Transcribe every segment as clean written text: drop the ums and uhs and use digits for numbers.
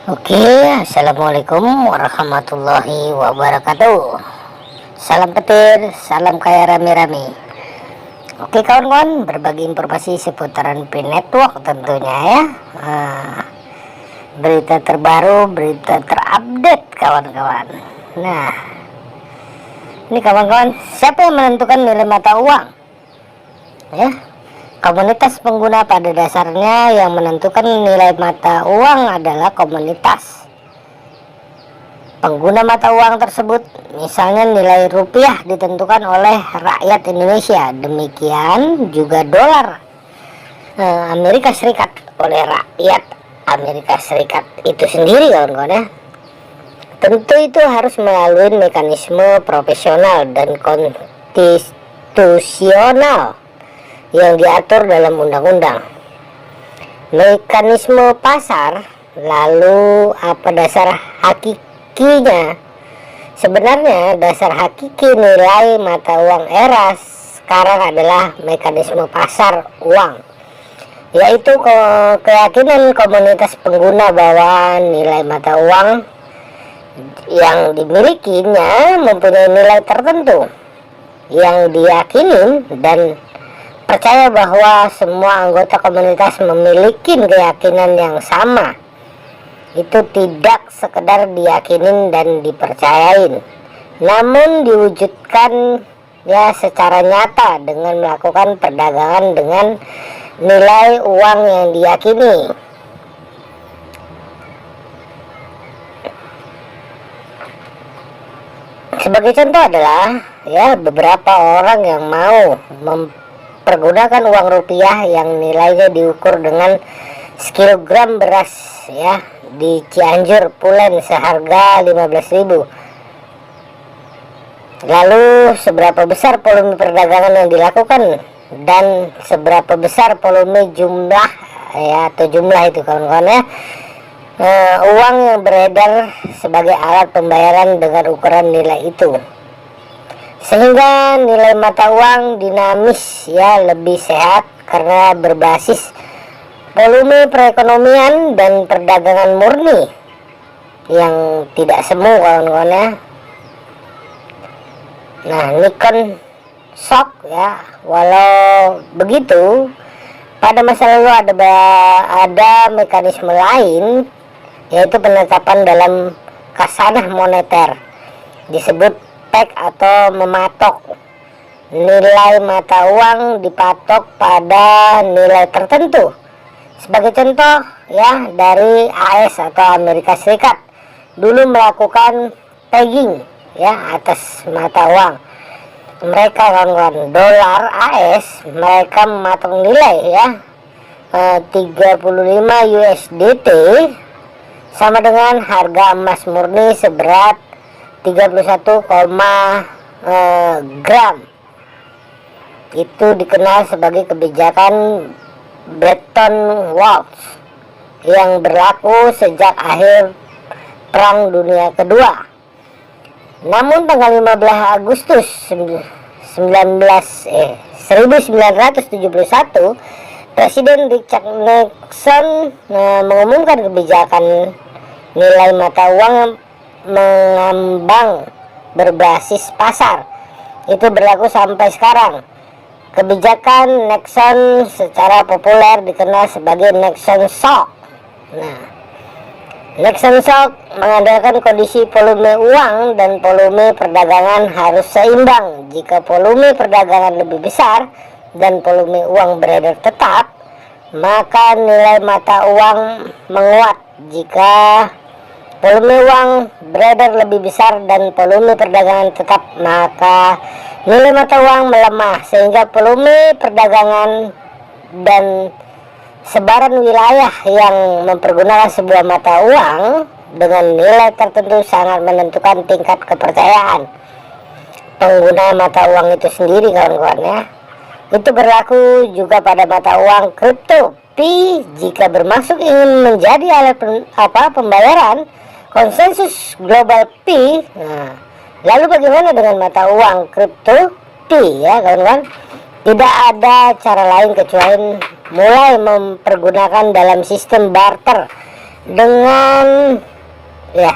Oke, assalamualaikum warahmatullahi wabarakatuh. Salam petir, salam kaya rame-rame. Oke kawan-kawan, berbagi informasi seputaran P Network tentunya ya. Berita terbaru, berita terupdate kawan-kawan. Nah, ini kawan-kawan, siapa yang menentukan nilai mata uang? Ya, komunitas pengguna pada dasarnya yang menentukan nilai mata uang adalah komunitas pengguna mata uang tersebut. Misalnya nilai rupiah ditentukan oleh rakyat Indonesia, demikian juga dolar Amerika Serikat oleh rakyat Amerika Serikat itu sendiri kawan-kawan ya. Tentu itu harus melalui mekanisme profesional dan konstitusional yang diatur dalam undang-undang. Mekanisme pasar, lalu apa dasar hakikinya? Sebenarnya dasar hakiki nilai mata uang era sekarang adalah mekanisme pasar uang, yaitu keyakinan komunitas pengguna bahwa nilai mata uang yang dimilikinya mempunyai nilai tertentu yang diyakini dan percaya bahwa semua anggota komunitas memiliki keyakinan yang sama. Itu tidak sekedar diyakinin dan dipercayain, namun diwujudkan ya secara nyata dengan melakukan perdagangan dengan nilai uang yang diyakini. Sebagai contoh adalah ya beberapa orang yang mau pergunakan uang rupiah yang nilainya diukur dengan sekilogram beras ya di Cianjur Pulen seharga 15.000. Lalu seberapa besar volume perdagangan yang dilakukan dan seberapa besar volume jumlah ya atau jumlah itu kawan-kawan ya, uang yang beredar sebagai alat pembayaran dengan ukuran nilai itu, sehingga nilai mata uang dinamis ya lebih sehat karena berbasis volume perekonomian dan perdagangan murni yang tidak semu kawan-kawan ya. Nah, Nikon shock ya. Walau begitu, pada masa lalu ada mekanisme lain, yaitu penetapan dalam khasanah moneter, disebut peg atau mematok. Nilai mata uang dipatok pada nilai tertentu. Sebagai contoh ya, dari AS atau Amerika Serikat dulu melakukan pegging ya atas mata uang mereka kawan-kawan. Dolar AS mereka mematok nilai ya 35 USDT sama dengan harga emas murni seberat 31, gram. Itu dikenal sebagai kebijakan Bretton Woods yang berlaku sejak akhir Perang Dunia Kedua. Namun tanggal 15 Agustus 1971, Presiden Richard Nixon mengumumkan kebijakan nilai mata uang mengambang berbasis pasar. Itu berlaku sampai sekarang. Kebijakan Nixon secara populer dikenal sebagai Nixon Shock. Nah, Nixon Shock mengandalkan kondisi volume uang dan volume perdagangan harus seimbang. Jika volume perdagangan lebih besar dan volume uang beredar tetap, maka nilai mata uang menguat. Jika volume uang beredar lebih besar dan volume perdagangan tetap, maka nilai mata uang melemah, sehingga volume perdagangan dan sebaran wilayah yang mempergunakan sebuah mata uang dengan nilai tertentu sangat menentukan tingkat kepercayaan pengguna mata uang itu sendiri kawan-kawan ya. Itu berlaku juga pada mata uang kripto Pi. Jika bermaksud ingin menjadi alat pembayaran konsensus global Pi, lalu bagaimana dengan mata uang kripto Pi ya kawan-kawan? Tidak ada cara lain kecuali mulai mempergunakan dalam sistem barter dengan ya,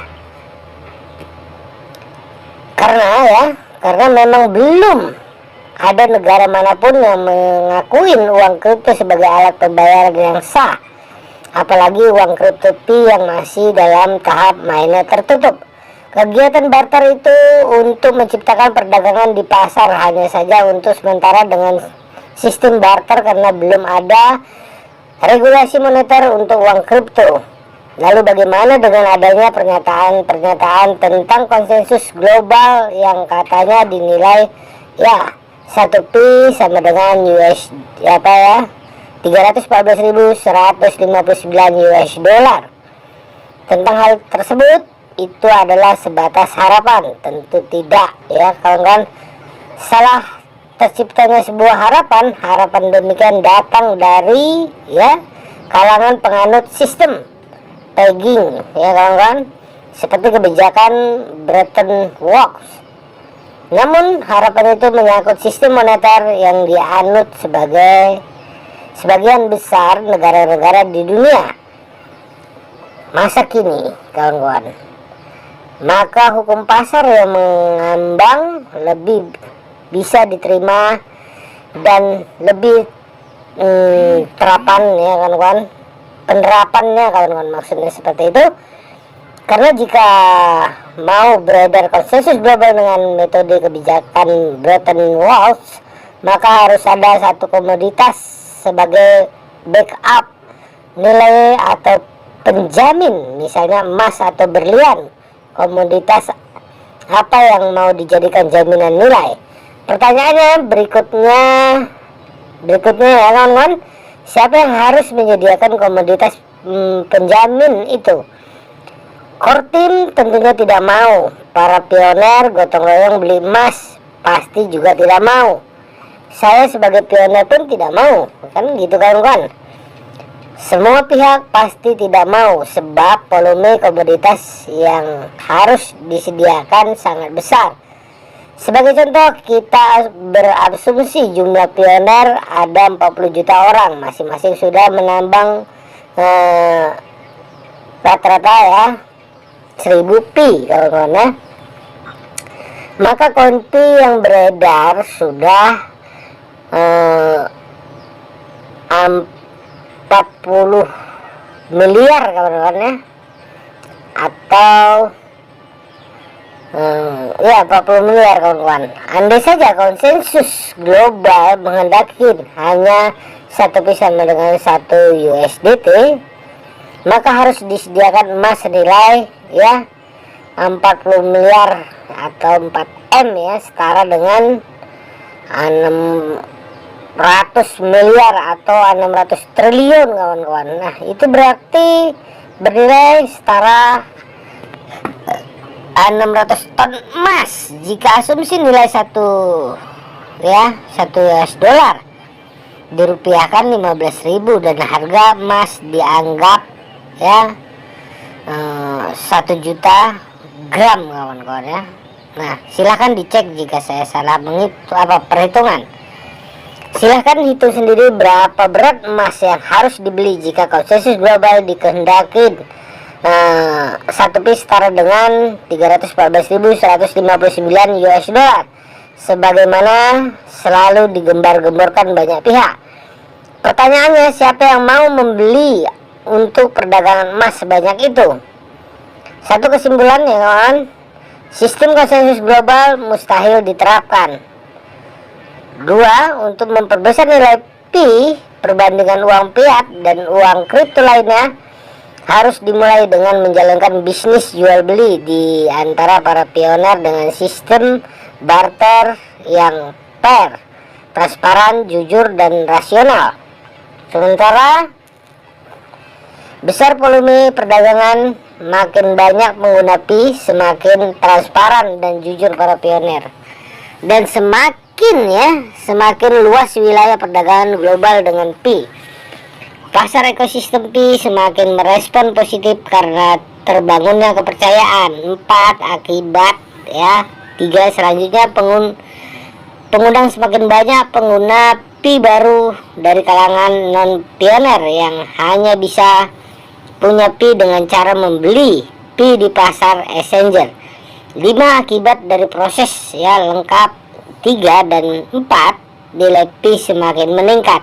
karena memang belum ada negara manapun yang mengakuin uang kripto sebagai alat pembayaran yang sah, apalagi uang kripto Pi yang masih dalam tahap mainnya tertutup. Kegiatan barter itu untuk menciptakan perdagangan di pasar hanya saja untuk sementara dengan sistem barter karena belum ada regulasi moneter untuk uang kripto. Lalu bagaimana dengan adanya pernyataan-pernyataan tentang konsensus global yang katanya dinilai ya 1 Pi sama dengan US 314.159 US dollar. Tentang hal tersebut, itu adalah sebatas harapan? Tentu tidak ya kawan-kawan. Salah terciptanya sebuah harapan demikian datang dari ya kalangan penganut sistem pegging ya kawan-kawan, seperti kebijakan Bretton Woods. Namun harapan itu menyangkut sistem moneter yang dianut sebagian besar negara-negara di dunia masa kini kawan-kawan. Maka hukum pasar yang mengambang lebih bisa diterima dan lebih penerapannya kawan-kawan, maksudnya seperti itu. Karena jika mau beredar konsensus global dengan metode kebijakan Bretton Woods, maka harus ada satu komoditas sebagai backup nilai atau penjamin, misalnya emas atau berlian. Komoditas apa yang mau dijadikan jaminan nilai? Pertanyaannya berikutnya ya kawan-kawan, siapa yang harus menyediakan komoditas penjamin itu? Core team tentunya tidak mau. Para pioner gotong royong beli emas pasti juga tidak mau. Saya sebagai pioner pun tidak mau, kan gitu kawan-kawan. Semua pihak pasti tidak mau sebab volume komoditas yang harus disediakan sangat besar. Sebagai contoh, kita berasumsi jumlah pioner ada 40 juta orang, masing-masing sudah menambang rata-rata ya 1000 Pi kawan-kawan ya. Maka koin Pi yang beredar sudah 40 miliar kawan-kawan ya, atau 40 miliar kawan-kawan. Andai saja konsensus global menghendaki hanya 1 Pi sama dengan 1 USDT, maka harus disediakan emas senilai ya 40 miliar atau 4M ya, setara dengan 600 miliar atau 600 triliun kawan-kawan. Nah, itu berarti bernilai setara 600 ton emas jika asumsi nilai 1 US dollar dirupiahkan 15.000 dan harga emas dianggap ya 1 juta gram kawan-kawan ya. Nah, silahkan dicek jika saya salah perhitungan. Silahkan hitung sendiri berapa berat emas yang harus dibeli jika konsensus global dikehendaki 1 Pi setara dengan 314.159 US dollar, sebagaimana selalu digembar-gemborkan banyak pihak. Pertanyaannya, siapa yang mau membeli untuk perdagangan emas sebanyak itu? Satu kesimpulan ya kawan, sistem konsensus global mustahil diterapkan. 2. Untuk memperbesar nilai Pi perbandingan uang fiat dan uang kripto lainnya, harus dimulai dengan menjalankan bisnis jual beli di antara para pioner dengan sistem barter yang fair, transparan, jujur, dan rasional. Sementara besar volume perdagangan, makin banyak pengguna Pi, semakin transparan dan jujur para pioner, dan semakin luas wilayah perdagangan global dengan Pi. Pasar ekosistem Pi semakin merespon positif karena terbangunnya kepercayaan. 4. Akibat ya. 3. Selanjutnya pengundang semakin banyak pengguna Pi baru dari kalangan non pioner yang hanya bisa punya Pi dengan cara membeli Pi di pasar exchanger. 5 akibat dari proses ya lengkap. 3 dan 4, nilai Pi semakin meningkat.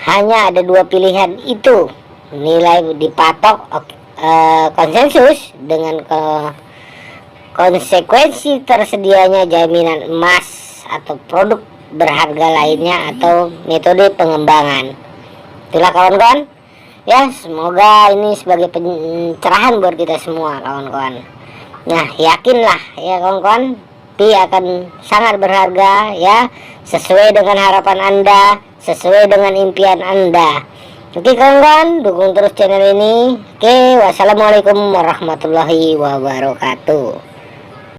Hanya ada 2 pilihan itu, nilai dipatok konsensus dengan konsekuensi tersedianya jaminan emas atau produk berharga lainnya atau metode pengembangan. Itulah kawan-kawan ya, semoga ini sebagai pencerahan buat kita semua kawan-kawan. Nah, yakinlah ya kawan-kawan, Pi akan sangat berharga ya, sesuai dengan harapan Anda, sesuai dengan impian Anda. Oke kawan-kawan, dukung terus channel ini. Oke, wassalamualaikum warahmatullahi wabarakatuh.